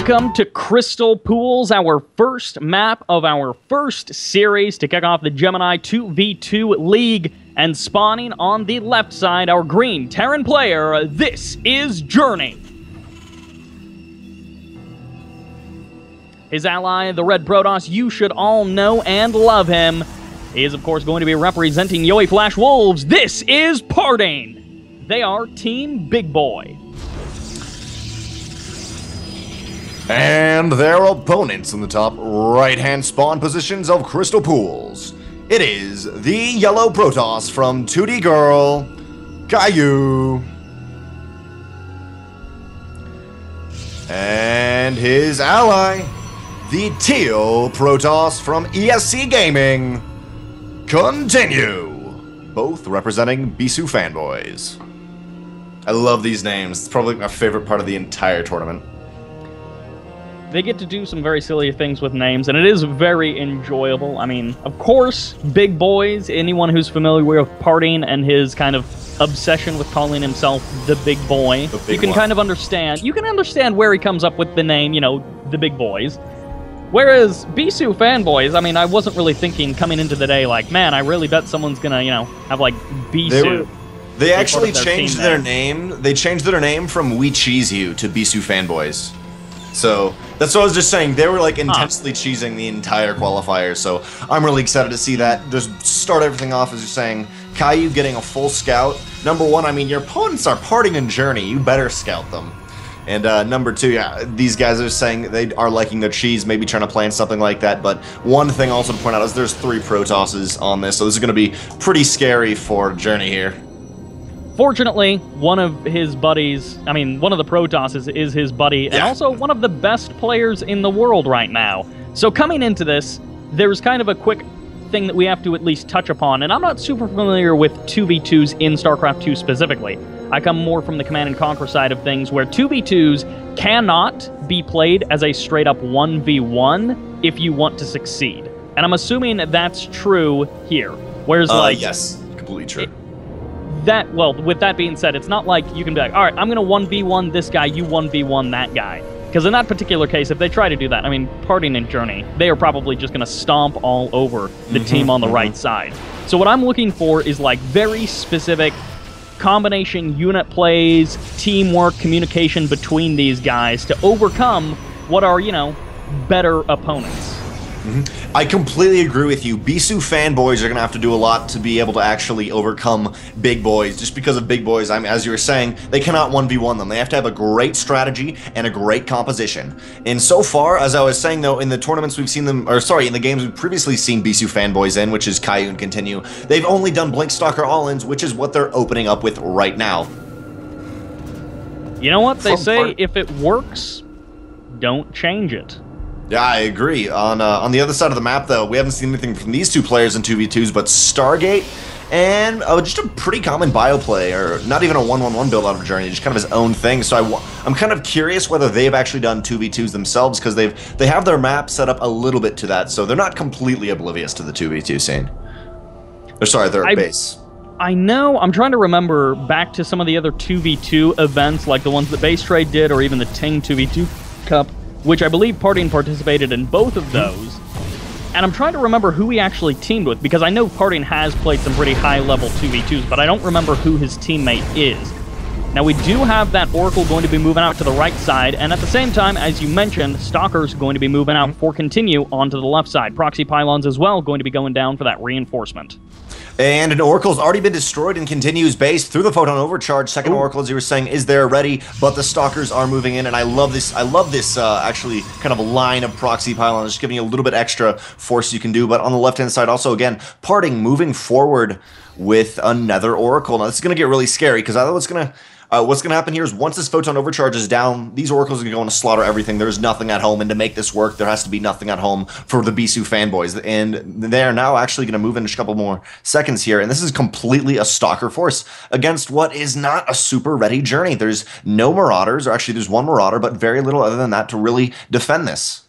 Welcome to Crystal Pools, our first map of our first series to kick off the Gemini 2v2 League. And spawning on the left side, our green Terran player, this is Journey. His ally, the red Protoss, you should all know and love him. He is, of course, going to be representing Yoey Flash Wolves. This is PartinG. They are Team Big Boy. And their opponents in the top right-hand spawn positions of Crystal Pools. It is the yellow Protoss from 2D Girl, KontiNue. And his ally, the teal Protoss from ESC Gaming, KontiNue. Both representing Bisu fanboys. I love these names. It's probably my favorite part of the entire tournament. They get to do some very silly things with names, and it is very enjoyable. I mean, of course, big boys, anyone who's familiar with PartinG and his kind of obsession with calling himself the big boy, you can kind of understand. You can understand where he comes up with the name, you know, the big boys. Whereas Bisu fanboys, I mean, I wasn't really thinking coming into the day like, man, I really bet someone's gonna, you know, have like Bisu. They actually changed their name. They changed their name from We Cheese You to Bisu fanboys. So that's what I was just saying. They were like intensely cheesing the entire qualifier. So I'm really excited to see that. Just start everything off as you're saying, KontiNue getting a full scout. Number one, I mean, your opponents are PartinG and Journey. You better scout them. And number two, yeah, these guys are saying they are liking their cheese, maybe trying to plan something like that. But one thing also to point out is there's 3 Protosses on this, so this is going to be pretty scary for Journey here. Fortunately, one of his buddies, I mean, one of the Protosses is his buddy, and also one of the best players in the world right now. So coming into this, there's kind of a quick thing that we have to at least touch upon, and I'm not super familiar with 2v2s in StarCraft 2 specifically. I come more from the Command and Conquer side of things, where 2v2s cannot be played as a straight-up 1v1 if you want to succeed. And I'm assuming that's true here. Whereas, like... yes, completely true. Well, with that being said, it's not like you can be like, all right, I'm going to 1v1 this guy, you 1v1 that guy. Because in that particular case, if they try to do that, I mean, PartinG and Journey, they are probably just going to stomp all over the team on the right side. So what I'm looking for is, like, very specific combination unit plays, teamwork, communication between these guys to overcome what are, you know, better opponents. I completely agree with you. Bisu fanboys are going to have to do a lot to be able to actually overcome big boys. Just because of big boys, I mean, as you were saying, they cannot 1v1 them. They have to have a great strategy and a great composition. And so far, as I was saying though, in the tournaments we've seen them, or sorry, in the games we've previously seen Bisu fanboys in, which is KontiNue and KontiNue, they've only done Blinkstalker all-ins, which is what they're opening up with right now. You know what they say, if it works, don't change it. Yeah, I agree. On the other side of the map, though, we haven't seen anything from these 2 players in 2v2s, but Stargate and just a pretty common bio play, or not even a 1-1-1 build out of Journey, just kind of his own thing. So I'm kind of curious whether they've actually done 2v2s themselves, because they have their map set up a little bit to that, so they're not completely oblivious to the 2v2 scene. Or sorry, their base. I know, I'm trying to remember back to some of the other 2v2 events, like the ones that Base Trade did, or even the Ting 2v2 Cup, which I believe PartinG participated in both of those. And I'm trying to remember who he actually teamed with, because I know PartinG has played some pretty high-level 2v2s, but I don't remember who his teammate is. Now, we do have that Oracle going to be moving out to the right side, and at the same time, as you mentioned, Stalker's going to be moving out for KontiNue onto the left side. Proxy Pylons as well going to be going down for that reinforcement. And an Oracle's already been destroyed in KontiNue's base through the Photon Overcharge. Second Oracle, as you were saying, is there ready, but the Stalkers are moving in, and I love this. I love this actually kind of a line of Proxy Pylons, just giving you a little bit extra force you can do. But on the left-hand side, also, again, PartinG moving forward with another Oracle. Now, this is going to get really scary, because I know what's going to happen here is once this Photon Overcharge is down, these Oracles are going to go and slaughter everything. There's nothing at home, and to make this work, there has to be nothing at home for the Bisu fanboys. And they are now actually going to move in just a couple more seconds here, and this is completely a Stalker force against what is not a super ready Journey. There's no Marauders, or actually there's one Marauder, but very little other than that to really defend this.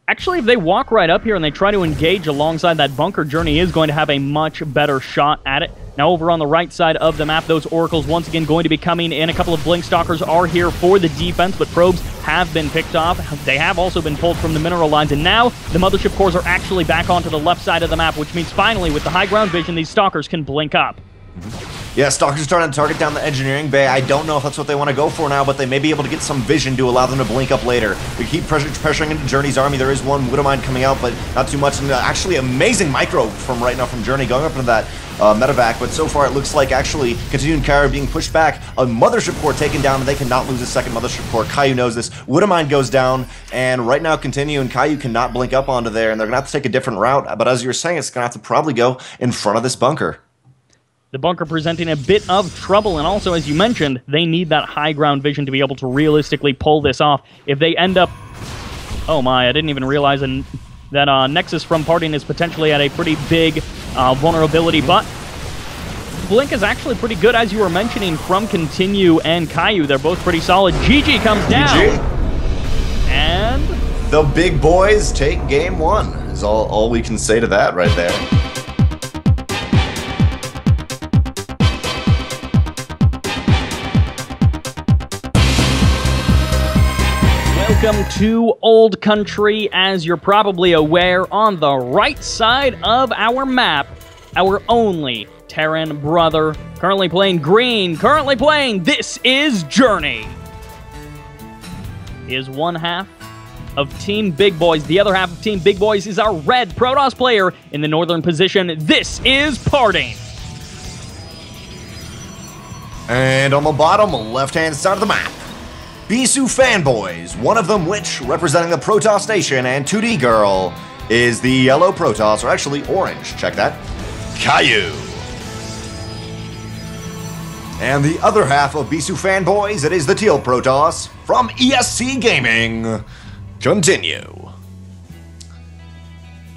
Actually, if they walk right up here and they try to engage alongside that bunker, Journey is going to have a much better shot at it. Now, over on the right side of the map, those Oracles once again going to be coming in. A couple of Blinkstalkers are here for the defense, but Probes have been picked off. They have also been pulled from the mineral lines, and now the mothership cores are actually back onto the left side of the map, which means finally, with the high ground vision, these stalkers can blink up. Yeah, Stalkers are starting to target down the engineering bay. I don't know if that's what they want to go for now, but they may be able to get some vision to allow them to blink up later. We keep pressuring into Journey's army. There is one Widowmine coming out, but not too much. And actually, amazing micro from right now from Journey going up into that medevac. But so far, it looks like actually KontiNue and Caillou being pushed back. A mothership core taken down, and they cannot lose a second mothership core. Caillou knows this. Widowmine goes down, and right now, KontiNue and Caillou cannot blink up onto there, and they're going to have to take a different route. But as you were saying, it's going to have to probably go in front of this bunker. The bunker presenting a bit of trouble, and also, as you mentioned, they need that high ground vision to be able to realistically pull this off. If they end up... Oh my, I didn't even realize that Nexus from PartinG is potentially at a pretty big vulnerability, but Blink is actually pretty good, as you were mentioning, from KontiNue and Caillou. They're both pretty solid. GG comes down. GG. And... the big boys take game one, is all we can say to that right there. Welcome to Old Country. As you're probably aware, on the right side of our map, our only Terran brother, currently playing green, currently playing This Is Journey, is one half of Team Big Boys. The other half of Team Big Boys is our red Protoss player in the northern position. This is PartinG. And on the bottom left-hand side of the map, Bisu fanboys, one of them which, representing the Protoss Nation and 2D Girl, is the yellow Protoss, or actually orange, check that, Caillou. And the other half of Bisu fanboys, it is the teal Protoss, from ESC Gaming, KontiNue.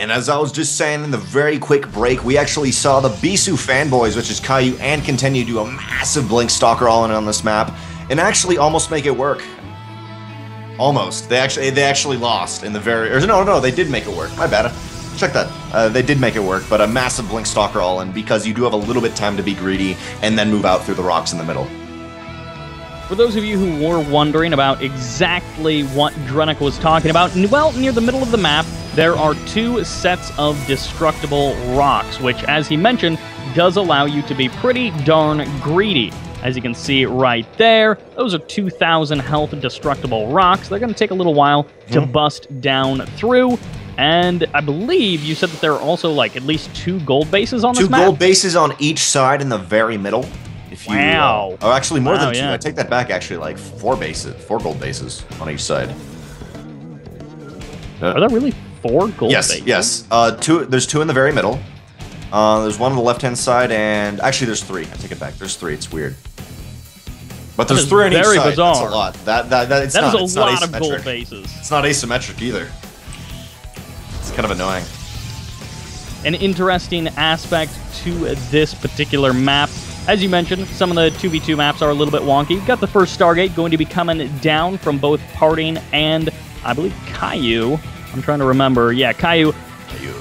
And as I was just saying in the very quick break, we actually saw the Bisu fanboys, which is Caillou and KontiNue, do a massive Blink Stalker all-in on this map, and actually almost make it work. Almost. They actually lost in the very... Or no, they did make it work. My bad. Check that. They did make it work, but a massive Blink Stalker all-in, because you do have a little bit of time to be greedy and then move out through the rocks in the middle. For those of you who were wondering about exactly what Drennick was talking about, well, near the middle of the map, there are two sets of destructible rocks, which, as he mentioned, does allow you to be pretty darn greedy. As you can see right there, those are 2,000 health destructible rocks. They're going to take a little while to bust down through. And I believe you said that there are also, like, at least 2 gold bases on this map? 2 gold bases on each side in the very middle. If you, wow. Oh, actually, more than 2. Yeah. I take that back, actually, like 4 gold bases on each side. Are there really 4 gold bases? Yes. There's 2 in the very middle. There's one on the left-hand side, and actually there's 3. I take it back. There's 3. It's weird. But there's 3 on each side. Bizarre. That's a lot. It's a lot not of gold bases. It's not asymmetric either. It's kind of annoying. An interesting aspect to this particular map. As you mentioned, some of the 2v2 maps are a little bit wonky. You've got the first Stargate going to be coming down from both PartinG and, I believe, Caillou. I'm trying to remember. Yeah, Caillou.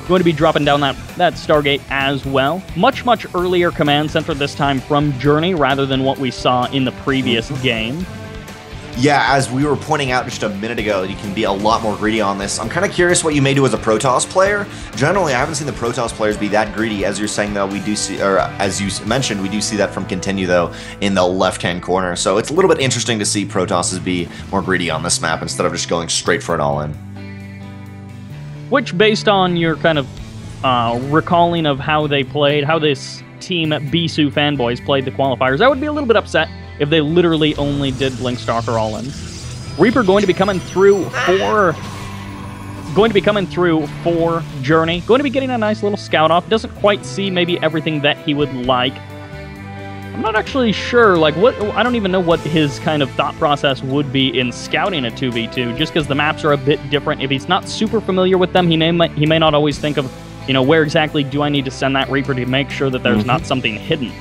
Going to be dropping down that Stargate as well. Much earlier command center this time from Journey rather than what we saw in the previous game. Yeah, as we were pointing out just a minute ago, you can be a lot more greedy on this. I'm kind of curious what you may do as a Protoss player. Generally, I haven't seen the Protoss players be that greedy. As you're saying, though, we do see, or as you mentioned, we do see that from KontiNue, though, in the left-hand corner. So it's a little bit interesting to see Protosses be more greedy on this map instead of just going straight for an all-in. Which, based on your kind of recalling of how they played, how this team Bisu fanboys played the qualifiers, I would be a little bit upset if they literally only did Blink Stalker all-in. Reaper going to be coming through for Journey. Going to be getting a nice little scout off. Doesn't quite see maybe everything that he would like. I'm not actually sure, like, I don't even know what his kind of thought process would be in scouting a 2v2, just because the maps are a bit different. If he's not super familiar with them, he may not always think of, you know, where exactly do I need to send that Reaper to make sure that there's not something hidden.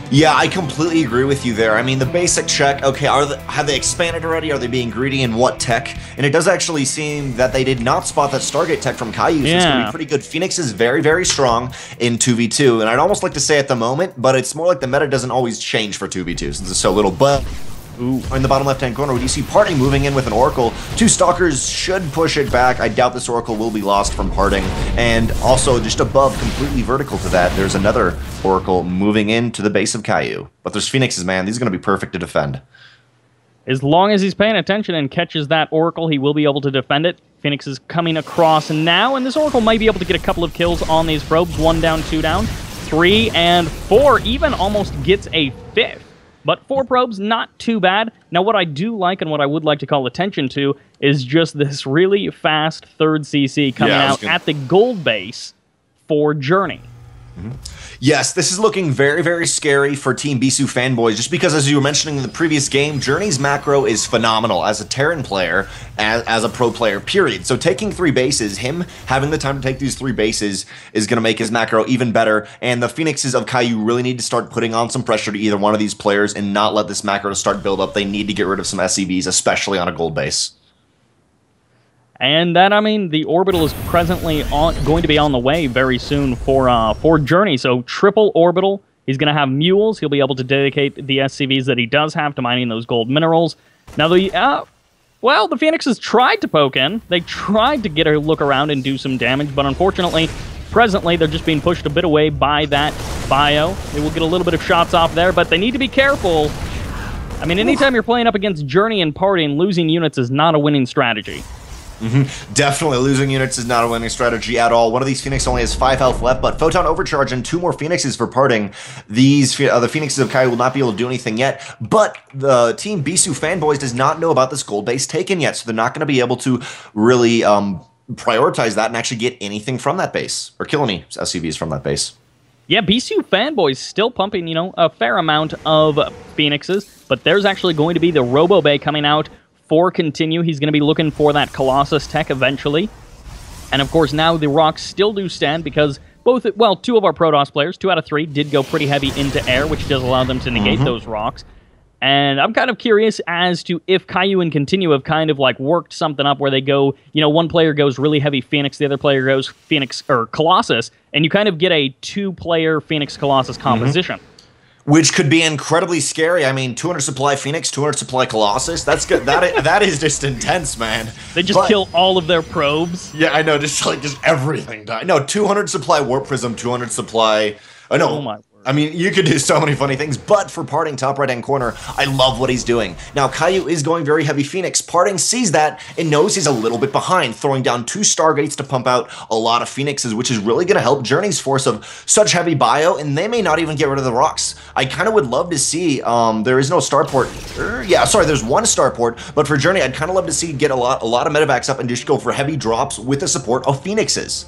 Yeah, I completely agree with you there. I mean, the basic check, okay, have they expanded already? Are they being greedy in what tech? And it does actually seem that they did not spot that Stargate tech from Caillou, so it's going to be pretty good. Phoenix is very, very strong in 2v2, and I'd almost like to say at the moment, but it's more like the meta doesn't always change for 2v2 since it's so little, but Ooh. In the bottom left-hand corner, when you see PartinG moving in with an Oracle, 2 Stalkers should push it back. I doubt this Oracle will be lost from PartinG. And also, just above, completely vertical to that, there's another Oracle moving into the base of KontiNue. But there's Phoenixes, man. These are going to be perfect to defend. As long as he's paying attention and catches that Oracle, he will be able to defend it. Phoenix is coming across now, and this Oracle might be able to get a couple of kills on these probes. 1 down, 2 down, 3 and 4, even almost gets a 5th. But 4 probes, not too bad. Now, what I do like and what I would like to call attention to is just this really fast 3rd CC coming out at the gold base for Journey. Yes, this is looking very, very scary for Team Bisu fanboys, just because, as you were mentioning in the previous game, Journey's macro is phenomenal as a Terran player, as a pro player, period. So taking 3 bases, him having the time to take these 3 bases is going to make his macro even better, and the Phoenixes of KontiNue really need to start putting on some pressure to either one of these players and not let this macro start build up. They need to get rid of some SCVs, especially on a gold base. And that, I mean, the Orbital is presently going to be on the way very soon for Journey. So triple Orbital. He's going to have mules. He'll be able to dedicate the SCVs that he does have to mining those gold minerals. Now, well, the Phoenixes tried to poke in. They tried to get a look around and do some damage, but unfortunately, presently, they're just being pushed a bit away by that bio. They will get a little bit of shots off there, but they need to be careful. I mean, anytime you're playing up against Journey and PartinG, losing units is not a winning strategy. Definitely, losing units is not a winning strategy at all. One of these Phoenix only has 5 health left, but Photon Overcharge and 2 more Phoenixes for PartinG. These the Phoenixes of KontiNue will not be able to do anything yet, but the Team Bisu fanboys does not know about this gold base taken yet, so they're not going to be able to really prioritize that and actually get anything from that base, or kill any SCVs from that base. Yeah, Bisu fanboys still pumping, you know, a fair amount of Phoenixes, but there's actually going to be the Robo Bay coming out for KontiNue. He's going to be looking for that Colossus tech eventually. And of course, now the rocks still do stand because both, well, 2 of our Protoss players, 2 out of 3, did go pretty heavy into air, which does allow them to negate those rocks. And I'm kind of curious as to if KontiNue and KontiNue have kind of like worked something up where they go, you know, one player goes really heavy Phoenix, the other player goes Phoenix or Colossus, and you kind of get a 2-player Phoenix Colossus composition. Which could be incredibly scary. I mean, 200 supply Phoenix, 200 supply Colossus. That's good. That is just intense, man. They just kill all of their probes. Yeah, I know. Just everything die. No, 200 supply Warp Prism, 200 supply. Oh no. Oh my. I mean, you could do so many funny things, but for PartinG, top right-hand corner, I love what he's doing. Now, KontiNue is going very heavy Phoenix. PartinG sees that and knows he's a little bit behind, throwing down 2 Stargates to pump out a lot of Phoenixes, which is really going to help Journey's force of such heavy bio, and they may not even get rid of the rocks. I kind of would love to see, there is no starport. Yeah, sorry, there's 1 starport, but for Journey, I'd kind of love to see get a lot of medevacs up and just go for heavy drops with the support of Phoenixes.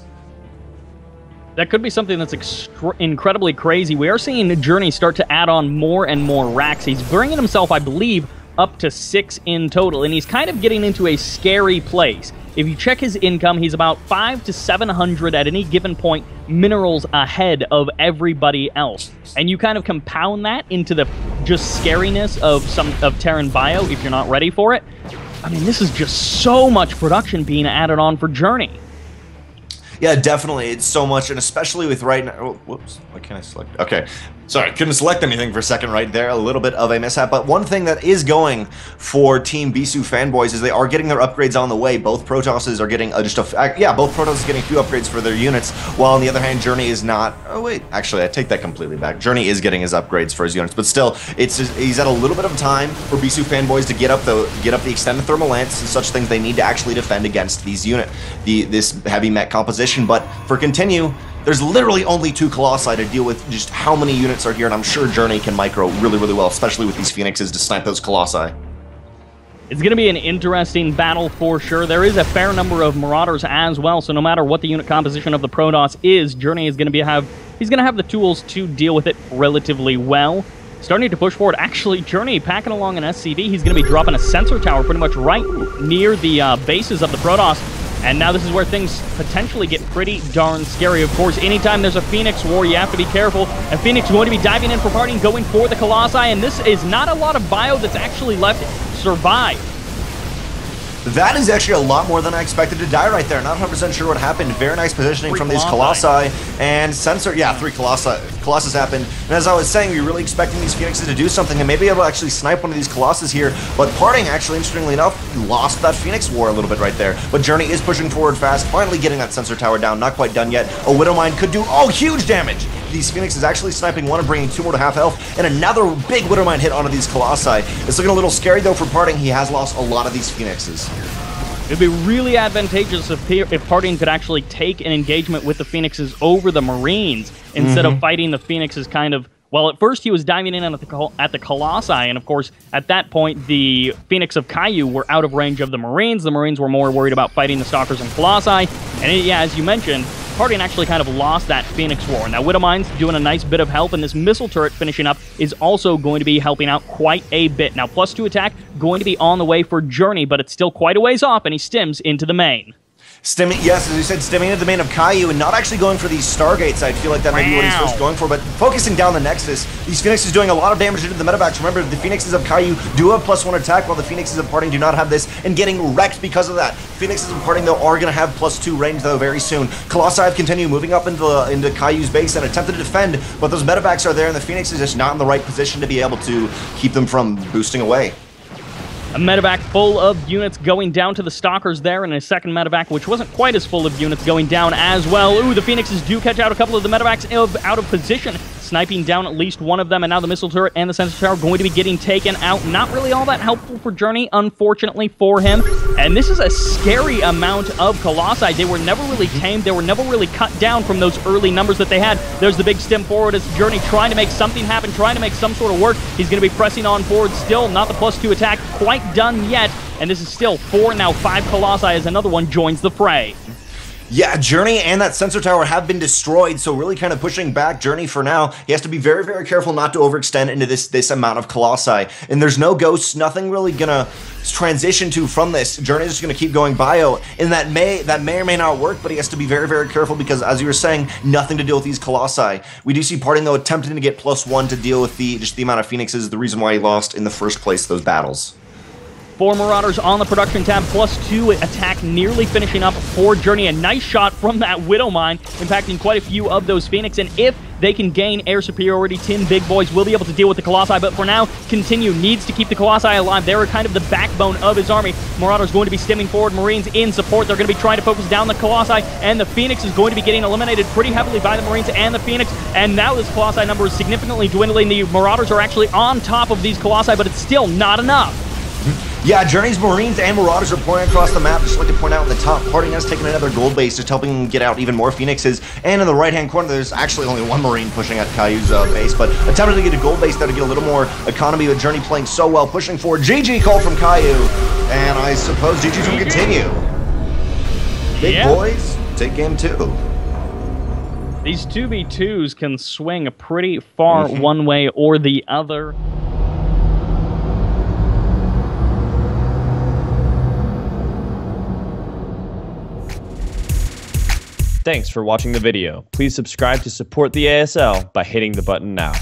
That could be something that's incredibly crazy. We are seeing Journey start to add on more and more racks. He's bringing himself, I believe, up to 6 in total, and he's kind of getting into a scary place. If you check his income, he's about 500 to 700 at any given point minerals ahead of everybody else. And you kind of compound that into the just scariness of Terran bio if you're not ready for it. I mean, this is just so much production being added on for Journey. Yeah, definitely. It's so much, and especially with right now... Oh, whoops. Why can't I select... Okay. Sorry, couldn't select anything for a second right there. A little bit of a mishap. But one thing that is going for Team Bisu fanboys is they are getting their upgrades on the way. Both Protosses are getting both Protosses are getting a few upgrades for their units, while on the other hand, Journey is not... Oh, wait. Actually, I take that completely back. Journey is getting his upgrades for his units, but still, he's at a little bit of time for Bisu fanboys to get up the extended thermal lance and such things they need to actually defend against these this heavy mech composition. But for KontiNue, there's literally only 2 Colossi to deal with just how many units are here, and I'm sure Journey can micro really, really well, especially with these Phoenixes to snipe those Colossi. It's going to be an interesting battle for sure. There is a fair number of Marauders as well, so no matter what the unit composition of the Protoss is, Journey is going to he's going to have the tools to deal with it relatively well. Starting to push forward. Actually, Journey packing along an SCV. He's going to be dropping a sensor tower pretty much right near the bases of the Protoss. And now this is where things potentially get pretty darn scary. Of course, anytime there's a Phoenix war, you have to be careful. And Phoenix is going to be diving in for PartinG, going for the Colossi. And this is not a lot of bio that's actually left to survive. That is actually a lot more than I expected to die right there. Not 100% sure what happened. Very nice positioning from these Colossi. And Sensor, yeah, 3 Colossus happened. And as I was saying, we were really expecting these Phoenixes to do something and maybe able to actually snipe one of these Colossus here. But PartinG, actually, interestingly enough, lost that Phoenix War a little bit right there. But Journey is pushing forward fast, finally getting that Sensor Tower down. Not quite done yet. A Widowmine could do, huge damage. These Phoenixes actually sniping one and bringing 2 more to half health, and another big Widowmine hit onto these Colossi. It's looking a little scary though for PartinG. He has lost a lot of these Phoenixes. It'd be really advantageous if PartinG could actually take an engagement with the Phoenixes over the Marines instead of fighting the Phoenixes kind of. Well, at first he was diving in at the Colossi, and of course, at that point, the Phoenix of Caillou were out of range of the Marines. The Marines were more worried about fighting the Stalkers and Colossi, and yeah, as you mentioned, PartinG actually kind of lost that Phoenix War. Now, Widowmine's doing a nice bit of help, and this missile turret finishing up is also going to be helping out quite a bit. Now, +2 attack going to be on the way for Journey, but it's still quite a ways off, and he stims into the main. Yes, as you said, stemming into the main of Caillou and not actually going for these Stargates. I feel like that may be what he's first going for, but focusing down the Nexus. These Phoenixes doing a lot of damage into the medevacs. Remember, the Phoenixes of Caillou do have +1 attack, while the Phoenixes of PartinG do not have this, and getting wrecked because of that. Phoenixes of PartinG, though, are going to have +2 range, though, very soon. Colossi have continued moving up into Caillou's base and attempted to defend, but those medevacs are there, and the Phoenix is just not in the right position to be able to keep them from boosting away. A medevac full of units going down to the Stalkers there, and a second medevac, which wasn't quite as full of units, going down as well. Ooh, the Phoenixes do catch out a couple of the medevacs out of position, sniping down at least one of them, and now the missile turret and the sensor tower going to be getting taken out. Not really all that helpful for Journey, unfortunately for him. And this is a scary amount of Colossi. They were never really tamed. They were never really cut down from those early numbers that they had. There's the big stem forward as Journey trying to make something happen, trying to make some sort of work. He's going to be pressing on forward still. Not the +2 attack quite done yet. And this is still 4, now 5 Colossi as another one joins the fray. Yeah, Journey and that sensor tower have been destroyed, so really kind of pushing back Journey for now. He has to be very, very careful not to overextend into this amount of Colossi. And there's no ghosts, nothing really gonna transition to from this. Journey's just gonna keep going bio, and that may or may not work, but he has to be very, very careful because, as you were saying, nothing to deal with these Colossi. We do see PartinG, though, attempting to get +1 to deal with just the amount of Phoenixes, the reason why he lost in the first place those battles. 4 Marauders on the production tab, +2 attack nearly finishing up for Journey. A nice shot from that Widowmine, impacting quite a few of those Phoenix. And if they can gain air superiority, Tim Big Boys will be able to deal with the Colossi. But for now, KontiNue needs to keep the Colossi alive. They're kind of the backbone of his army. Marauders going to be stemming forward, Marines in support. They're going to be trying to focus down the Colossi, and the Phoenix is going to be getting eliminated pretty heavily by the Marines and the Phoenix. And now this Colossi number is significantly dwindling. The Marauders are actually on top of these Colossi, but it's still not enough. Yeah, Journey's Marines and Marauders are pouring across the map. Just like to point out in the top, PartinG has taken another gold base, just helping him get out even more Phoenixes. And in the right-hand corner, there's actually only 1 Marine pushing at Caillou's base, but attempting to get a gold base there to get a little more economy with Journey playing so well, pushing forward. GG call from Caillou, and I suppose GG from KontiNue. Big boys, take game 2. These 2v2s can swing pretty far one way or the other. Thanks for watching the video. Please subscribe to support the ASL by hitting the button now.